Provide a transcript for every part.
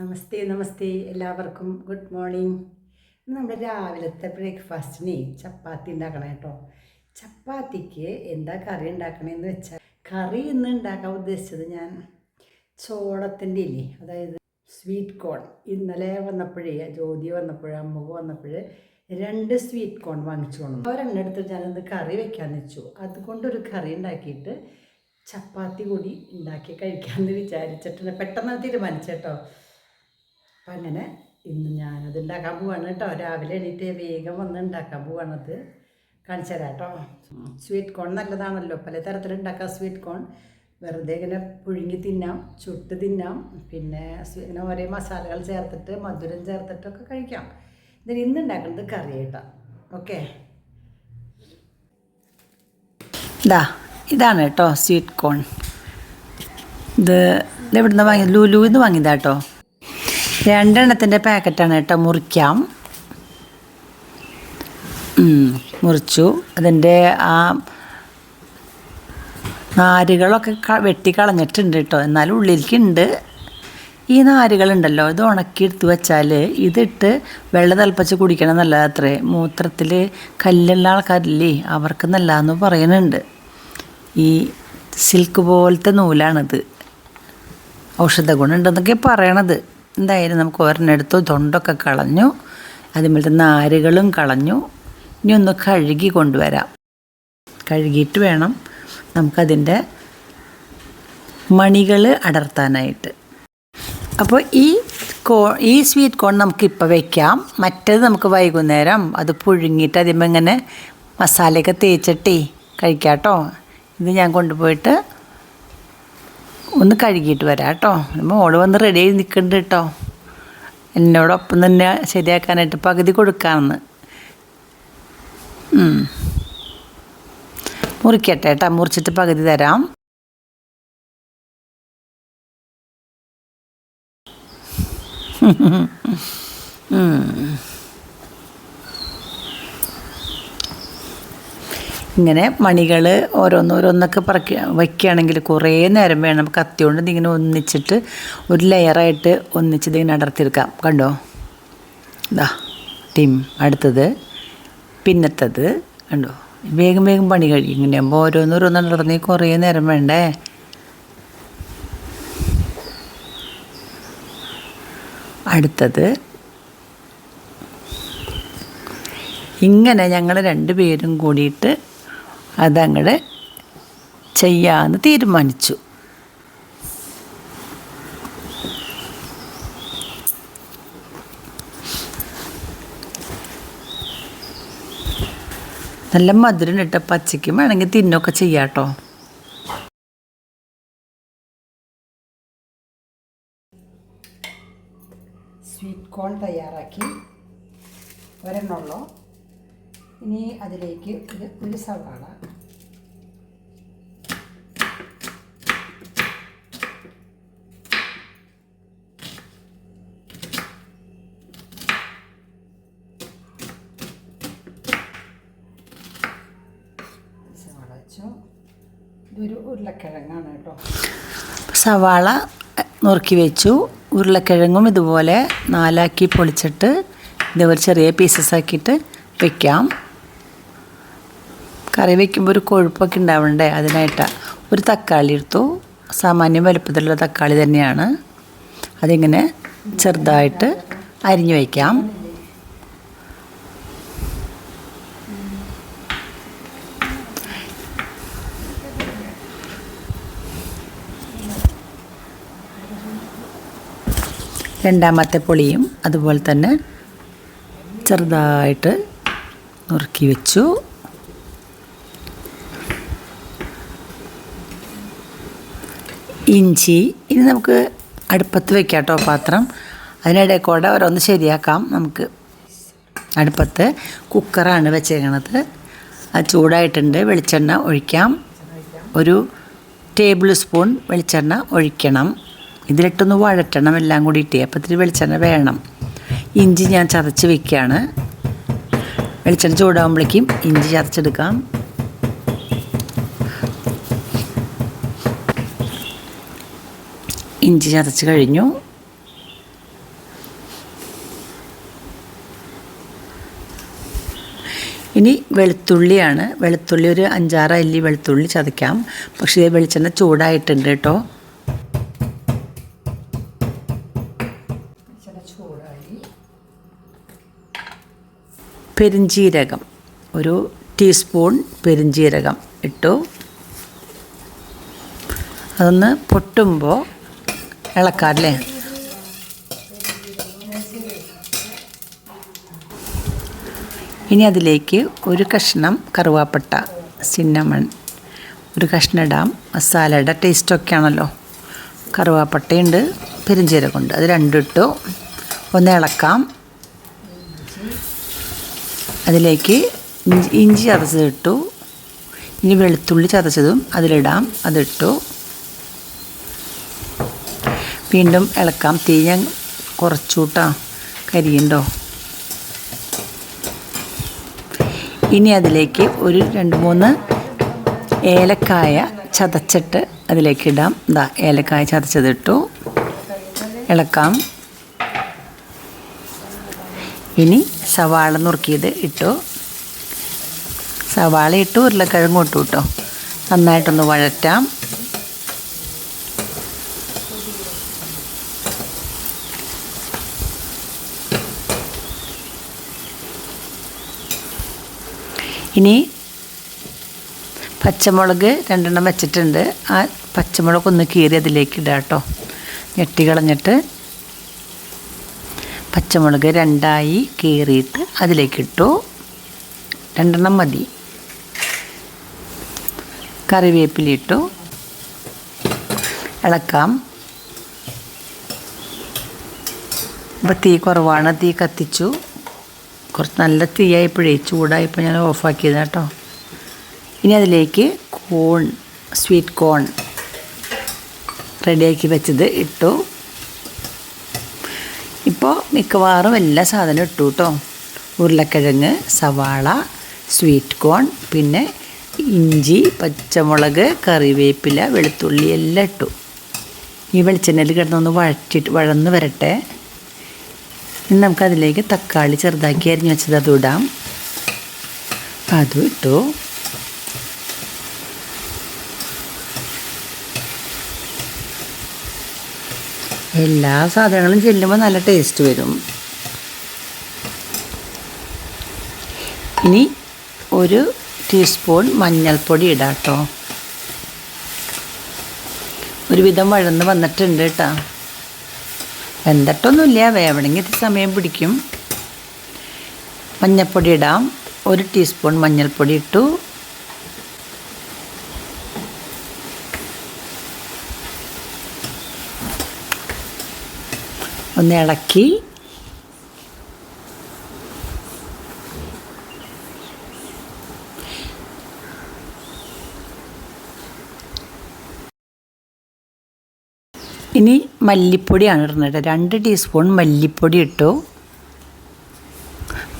നമസ്തേ നമസ്തേ എല്ലാവർക്കും good morning. നമ്മുടെ രാവിലത്തെ ബ്രേക്ക്ഫാസ്റ്റിന് ചപ്പാത്തി ഉണ്ടാക്കണം കേട്ടോ. ചപ്പാത്തിക്ക് എന്താ കറി ഉണ്ടാക്കണമെന്ന് വെച്ചാൽ, കറി ഇന്ന് ഉണ്ടാക്കാൻ ഉദ്ദേശിച്ചത് ഞാൻ ചോളത്തിൻ്റെ ഇല്ലേ, അതായത് സ്വീറ്റ് കോൺ. ഇന്നലെ വന്നപ്പോഴേ ജ്യോതി വന്നപ്പോഴേ അമ്മക്ക് വന്നപ്പോഴേ 2 സ്വീറ്റ് കോൺ വാങ്ങിച്ചു കൊണ്ടു. ഒരെണ്ണം എടുത്ത് ഞാനിത് കറി വെക്കാമെന്ന് വെച്ചു. അതുകൊണ്ടൊരു കറി ഉണ്ടാക്കിയിട്ട് ചപ്പാത്തി കൂടി ഉണ്ടാക്കി കഴിക്കാമെന്ന് വിചാരിച്ചിട്ടുണ്ട്. പെട്ടെന്ന് തീരുമാനിച്ചേട്ടോ. അപ്പം അങ്ങനെ ഇന്ന് ഞാനത് ഉണ്ടാക്കാൻ പോവാണ് കേട്ടോ. രാവിലെ എണീറ്റ് വേഗം വന്ന് ഉണ്ടാക്കാൻ പോവാണത്. കാണിച്ചു തരാം കേട്ടോ. സ്വീറ്റ് കോൺ നല്ലതാണല്ലോ, പല തരത്തിലുണ്ടാക്കാം. സ്വീറ്റ് കോൺ വെറുതെ ഇങ്ങനെ പുഴുങ്ങി തിന്നാം, ചുട്ട് തിന്നാം, പിന്നെ ഇങ്ങനെ ഓരോ മസാലകൾ ചേർത്തിട്ട് മധുരം ചേർത്തിട്ടൊക്കെ കഴിക്കാം. ഇതിന് ഇന്ന് ഉണ്ടാക്കുന്നത് കറി കേട്ടോ. ഓക്കെ, ഇതാണ് കേട്ടോ സ്വീറ്റ് കോൺ. ഇത് എവിടുന്ന് വാങ്ങി? ലുലുവിന്ന് വാങ്ങിയതാ കേട്ടോ. 2 എണ്ണത്തിൻ്റെ പാക്കറ്റാണ് കേട്ടോ. മുറിക്കാം. മുറിച്ചു. അതിൻ്റെ ആ നാരുകളൊക്കെ വെട്ടിക്കളഞ്ഞിട്ടുണ്ട് കേട്ടോ. എന്നാലും ഉള്ളിലേക്കുണ്ട്. ഈ നാരുകളുണ്ടല്ലോ, ഇത് ഉണക്കിയെടുത്ത് വെച്ചാൽ ഇതിട്ട് വെള്ളം തിളപ്പിച്ച് കുടിക്കണം നല്ലത് അത്രേ. മൂത്രത്തിൽ കല്ലുള്ള ആൾക്കാരില്ലേ, അവർക്ക് നല്ലതെന്ന് പറയുന്നുണ്ട്. ഈ സിൽക്ക് പോലത്തെ നൂലാണിത്, ഔഷധ ഗുണമുണ്ടെന്നൊക്കെ പറയണത്. എന്തായാലും നമുക്ക് ഒരെണ്ണെടുത്തു. തൊണ്ടൊക്കെ കളഞ്ഞു, അതുപോലത്തെ നാരുകളും കളഞ്ഞു. ഇനി ഒന്ന് കഴുകി കൊണ്ടുവരാം. കഴുകിയിട്ട് വേണം നമുക്കതിൻ്റെ മണികൾ അടർത്താനായിട്ട്. അപ്പോൾ ഈ സ്വീറ്റ് കോൺ നമുക്കിപ്പോൾ വയ്ക്കാം. മറ്റേത് നമുക്ക് വൈകുന്നേരം അത് പുഴുങ്ങിയിട്ട് അതിന്മേൽ ഇങ്ങനെ മസാലയൊക്കെ തേച്ചിട്ടേ കഴിക്കാം കേട്ടോ. ഇത് ഞാൻ കൊണ്ടുപോയിട്ട് ഒന്ന് കഴുകിയിട്ട് വരാം കേട്ടോ. മോള് വന്ന് റെഡി ആയി നിൽക്കുന്നുണ്ട് കേട്ടോ, എന്നോടൊപ്പം തന്നെ ശരിയാക്കാനായിട്ട്. പകുതി കൊടുക്കാമെന്ന്. മുറിക്കട്ടെ കേട്ടോ, മുറിച്ചിട്ട് പകുതി തരാം. ഇങ്ങനെ മണികൾ ഓരോന്നോരോന്നൊക്കെ വയ്ക്കുകയാണെങ്കിൽ കുറേ നേരം വേണം. കത്തി കൊണ്ട് ഇതിങ്ങനെ ഒന്നിച്ചിട്ട് ഒരു ലെയറായിട്ട് ഒന്നിച്ചിട്ട് ഇങ്ങനെ അടർത്തിയെടുക്കാം. കണ്ടോ, ഇതാ അടുത്തത്, പിന്നത്തത്. കണ്ടോ, വേഗം വേഗം പണി കഴിയും. ഇങ്ങനെ ആകുമ്പോൾ ഓരോന്നോരോന്ന് അടർത്തി കുറേ നേരം വേണ്ടേ. അടുത്തത്. ഇങ്ങനെ ഞങ്ങൾ 2 പേരും കൂടിയിട്ട് അതങ്ങോട്ട് ചെയ്യാമെന്ന് തീരുമാനിച്ചു. നല്ല മധുരം ഇട്ട പച്ചയ്ക്കും വേണമെങ്കിൽ തിന്നൊക്കെ ചെയ്യാം കേട്ടോ. സ്വീറ്റ് കോൺ തയ്യാറാക്കി ഒരെണ്ണമുള്ളൂ. ഇനി അതിലേക്ക് ഒരു സവാള, ഇതൊരു ഉരുളക്കിഴങ്ങാണ് കേട്ടോ. സവാള നുറുക്കി വെച്ചു. ഉരുളക്കിഴങ്ങും ഇതുപോലെ 4 പൊളിച്ചിട്ട് ഇതുപോലെ ചെറിയ പീസസ് ആക്കിയിട്ട് വയ്ക്കാം. കറി വയ്ക്കുമ്പോൾ ഒരു കൊഴുപ്പൊക്കെ ഉണ്ടാവണ്ടേ, അതിനായിട്ടാണ്. ഒരു തക്കാളി എടുത്തു. സാമാന്യം വലുപ്പത്തിലുള്ള തക്കാളി തന്നെയാണ്. അതിങ്ങനെ ചെറുതായിട്ട് അരിഞ്ഞു വയ്ക്കാം. രണ്ടാമത്തെ പൊളിയും അതുപോലെ തന്നെ ചെറുതായിട്ട് നുറുക്കി വെച്ചു. ഇഞ്ചി ഇനി നമുക്ക് അടുപ്പത്ത് വെക്കാം കേട്ടോ പാത്രം. അതിനിടെ കൂടെ ഓരോന്ന് ശരിയാക്കാം നമുക്ക്. അടുപ്പത്ത് കുക്കറാണ് വെച്ചേക്കണത്. അത് ചൂടായിട്ടുണ്ട്. വെളിച്ചെണ്ണ ഒഴിക്കാം. ഒരു ടേബിൾ സ്പൂൺ വെളിച്ചെണ്ണ ഒഴിക്കണം. ഇതിലിട്ടൊന്ന് വഴറ്റണം എല്ലാം കൂടിയിട്ട്. അപ്പോൾ ഇത്തിരി വെളിച്ചെണ്ണ വേണം. ഇഞ്ചി ഞാൻ ചതച്ച് വെക്കുകയാണ്. വെളിച്ചെണ്ണ ചൂടാകുമ്പോഴേക്കും ഇഞ്ചി ചതച്ചെടുക്കാം. ഇഞ്ചി ചതച്ച് കഴിഞ്ഞു. ഇനി വെളുത്തുള്ളിയാണ്. വെളുത്തുള്ളി ഒരു 5-6 അല്ലി വെളുത്തുള്ളി ചതയ്ക്കാം. പക്ഷേ വെളിച്ചെണ്ണ ചൂടായിട്ടുണ്ട് കേട്ടോ. ചൂടായി. പെരിഞ്ജീരകം ഒരു ടീസ്പൂൺ പെരിഞ്ജീരകം ഇട്ടു. അതൊന്ന് പൊട്ടുമ്പോൾ ഇളക്കാറില്ലേ. ഇനി അതിലേക്ക് ഒരു കഷ്ണം കറുവാപ്പട്ട, സിന്നമൺ ഒരു കഷ്ണം ഇടാം. മസാലയുടെ ടേസ്റ്റൊക്കെ ആണല്ലോ. കറുവാപ്പട്ടയുണ്ട്, പെരിഞ്ജീരകമുണ്ട്, അത് രണ്ടും ഇട്ടു. ഒന്ന് ഇളക്കാം. അതിലേക്ക് ഇഞ്ചി ചതച്ചതിട്ടു. ഇനി വെളുത്തുള്ളി ചതച്ചതും അതിലിടാം, അതിട്ടു. വീണ്ടും ഇളക്കാം. തീ ഞാൻ കുറച്ചുകൂട്ടാ, കരിയുണ്ടോ. ഇനി അതിലേക്ക് ഒരു 2-3 ഏലക്കായ ചതച്ചിട്ട് അതിലേക്ക് ഇടാം. ഇതാ ഏലക്കായ ചതച്ചതിട്ടു. ഇളക്കാം. ഇനി സവാള നുറുക്കിയത് ഇട്ടു. സവാള ഇട്ടു, ഉരുളക്കിഴങ്ങ് ഇട്ടു കേട്ടോ. നന്നായിട്ടൊന്ന് വഴറ്റാം. ഇനി പച്ചമുളക് 2 വെച്ചിട്ടുണ്ട്. ആ പച്ചമുളക് ഒന്ന് കീറി അതിലേക്ക് ഇടാം കേട്ടോ. ഞെട്ടി കളഞ്ഞിട്ട് പച്ചമുളക് 2 കീറിയിട്ട് അതിലേക്കിട്ടു. 2 മതി. കറിവേപ്പിലിട്ടു. ഇളക്കാം. ഇപ്പോൾ തീ കുറവാണ്, തീ കത്തിച്ചു. കുറച്ച് നല്ല തീയായപ്പോഴേ ചൂടായപ്പോൾ ഞാൻ ഓഫാക്കിയത് കേട്ടോ. ഇനി അതിലേക്ക് സ്വീറ്റ് കോൺ റെഡിയാക്കി വെച്ചത് ഇട്ടു. ഇപ്പോൾ മിക്കവാറും എല്ലാ സാധനവും ഇട്ടു കേട്ടോ. ഉരുളക്കിഴങ്ങ്, സവാള, സ്വീറ്റ് കോൺ, പിന്നെ ഇഞ്ചി, പച്ചമുളക്, കറിവേപ്പില, വെളുത്തുള്ളി എല്ലാം ഇട്ടു. ഈ വെളിച്ചെണ്ണയിൽ കിടന്നൊന്ന് വഴന്ന് വരട്ടെ. ഇനി നമുക്കതിലേക്ക് തക്കാളി ചെറുതാക്കി അരിഞ്ഞ് വെച്ചത് അതും ഇടാം. അതും ഇട്ടു. എല്ലാ സാധനങ്ങളും ചെല്ലുമ്പോൾ നല്ല ടേസ്റ്റ് വരും. ഇനി ഒരു ടീസ്പൂൺ മഞ്ഞൾപ്പൊടി ഇടാം കേട്ടോ. ഒരുവിധം വഴന്ന് വന്നിട്ടുണ്ട് കേട്ടോ. വെന്തിട്ടൊന്നുമില്ല, വേവണമെങ്കിൽ സമയം പിടിക്കും. മഞ്ഞൾപ്പൊടി ഇടാം. 1 ടീസ്പൂൺ മഞ്ഞൾപ്പൊടി ഇട്ടു. ഒന്ന് ഇളക്കി. ഇനി മല്ലിപ്പൊടിയാണ് ഇടുന്നത്. 2 ടീസ്പൂൺ മല്ലിപ്പൊടി ഇട്ടു.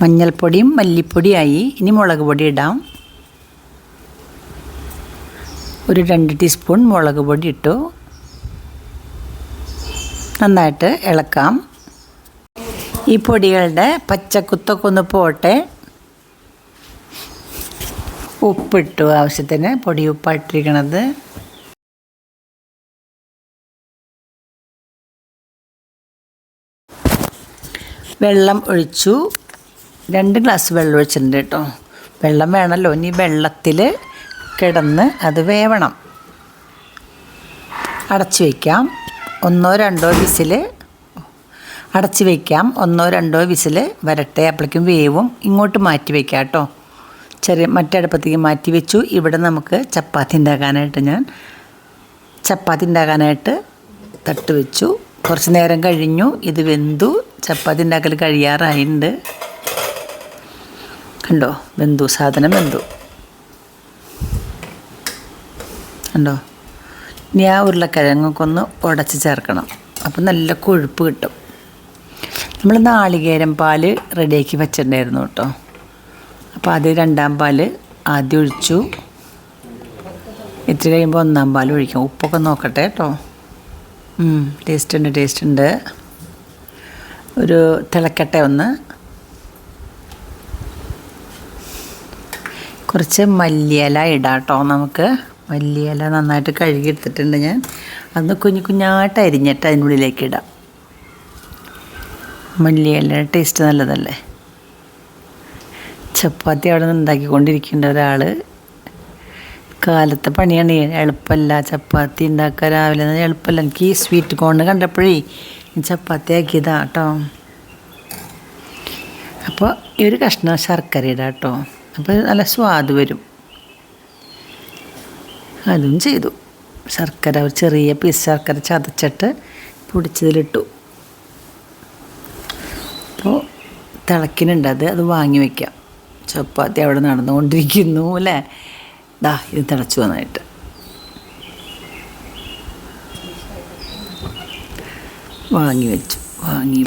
മഞ്ഞൾപ്പൊടിയും മല്ലിപ്പൊടിയായി. ഇനി മുളക് പൊടി ഇടാം. ഒരു 2 ടീസ്പൂൺ മുളക് പൊടി ഇട്ടു. നന്നായിട്ട് ഇളക്കാം. ഈ പൊടികളുടെ പച്ചക്കുത്തൊക്കെ ഒന്ന് പോട്ടെ. ഉപ്പിട്ടു ആവശ്യത്തിന്. പൊടി ഉപ്പായിട്ടിരിക്കണത്. വെള്ളം ഒഴിച്ചു. 2 ഗ്ലാസ് വെള്ളം ഒഴിച്ചിട്ടുണ്ട് കേട്ടോ. വെള്ളം വേണമല്ലോ. ഇനി വെള്ളത്തിൽ കിടന്ന് അത് വേവണം. അടച്ചു വയ്ക്കാം. 1-2 വിസിൽ അടച്ചു വയ്ക്കാം. 1-2 വിസിൽ വരട്ടെ. അപ്പോഴേക്കും വേവും. ഇങ്ങോട്ട് മാറ്റി വയ്ക്കാം കേട്ടോ. മറ്റടുപ്പത്തേക്ക് മാറ്റി വെച്ചു. ഇവിടെ നമുക്ക് ചപ്പാത്തി ഉണ്ടാക്കാനായിട്ട് തട്ട് വെച്ചു. കുറച്ച് നേരം കഴിഞ്ഞു. ഇത് വെന്തു. ചപ്പാത്തി ഉണ്ടാക്കൽ കഴിയാറായിട്ടുണ്ട്. കണ്ടോ, വെന്തു. സാധനം വെന്തു കണ്ടോ. ഇനി ആ ഉരുളക്കിഴങ്ങൊക്കെ ഒന്ന് ഉടച്ച് ചേർക്കണം. അപ്പം നല്ല കൊഴുപ്പ് കിട്ടും. നമ്മൾ നാളികേരം പാൽ റെഡിയാക്കി വെച്ചിട്ടുണ്ടായിരുന്നു കേട്ടോ. അപ്പോൾ അത് 2ാം പാൽ ആദ്യം ഒഴിച്ചു. ഇത്തിരി കഴിയുമ്പോൾ 1ാം പാൽ ഒഴിക്കാം. ഉപ്പൊക്കെ നോക്കട്ടെ കേട്ടോ. ടേസ്റ്റ് ഉണ്ട്. ഒരു തിളക്കട്ടെ ഒന്ന്. കുറച്ച് മല്ലിയില ഇടാം കേട്ടോ. നമുക്ക് മല്ലിയില നന്നായിട്ട് കഴുകി എടുത്തിട്ടുണ്ട് ഞാൻ. അതൊന്ന് കുഞ്ഞായിട്ട് അരിഞ്ഞിട്ട് അതിനുള്ളിലേക്ക് ഇടാം. മല്ലിയില ടേസ്റ്റ് നല്ലതല്ലേ. ചപ്പാത്തി അവിടെ നിന്ന് ഉണ്ടാക്കിക്കൊണ്ടിരിക്കേണ്ട ഒരാൾ. കാലത്തെ പണിയാണ്, എളുപ്പമല്ല ചപ്പാത്തി ഉണ്ടാക്കുക രാവിലെ. എളുപ്പമല്ല. എനിക്ക് ഈ സ്വീറ്റ് കോൺ കണ്ടപ്പോഴേ ചപ്പാത്തി ആക്കിയതാണ് കേട്ടോ. അപ്പോൾ ഈ ഒരു കഷ്ണം ശർക്കര ഇടാം കേട്ടോ. അപ്പോൾ നല്ല സ്വാദ് വരും. അതും ചെയ്തു. ശർക്കര ഒരു ചെറിയ പീസ് ശർക്കര ചതച്ചിട്ട് പൊടിച്ചതിലിട്ടു. അപ്പോൾ തിളക്കിനുണ്ട്. അത് വാങ്ങി വയ്ക്കാം. ചപ്പാത്തി അവിടെ നടന്നുകൊണ്ടിരിക്കുന്നു അല്ലേ. ദാ ഇത് തിളച്ചു നന്നായിട്ട്. വാങ്ങി വെച്ചു.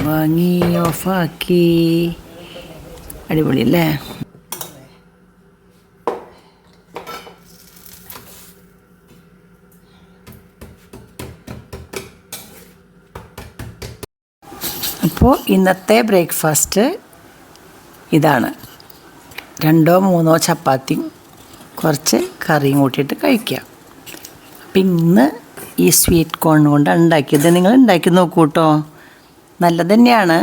വാങ്ങി ഓഫാക്കി. അടിപൊളി അല്ലേ. അപ്പോൾ ഇന്നത്തെ ബ്രേക്ക്ഫാസ്റ്റ് ഇതാണ്. 2-3 ചപ്പാത്തിയും കുറച്ച് കറിയും കൂട്ടിയിട്ട് കഴിക്കുക. അപ്പം ഇന്ന് ഈ സ്വീറ്റ് കോൺ കൊണ്ടാണ് ഉണ്ടാക്കിയത്. നിങ്ങൾ ഉണ്ടാക്കി നോക്കൂ കേട്ടോ. നല്ലത് തന്നെയാണ്.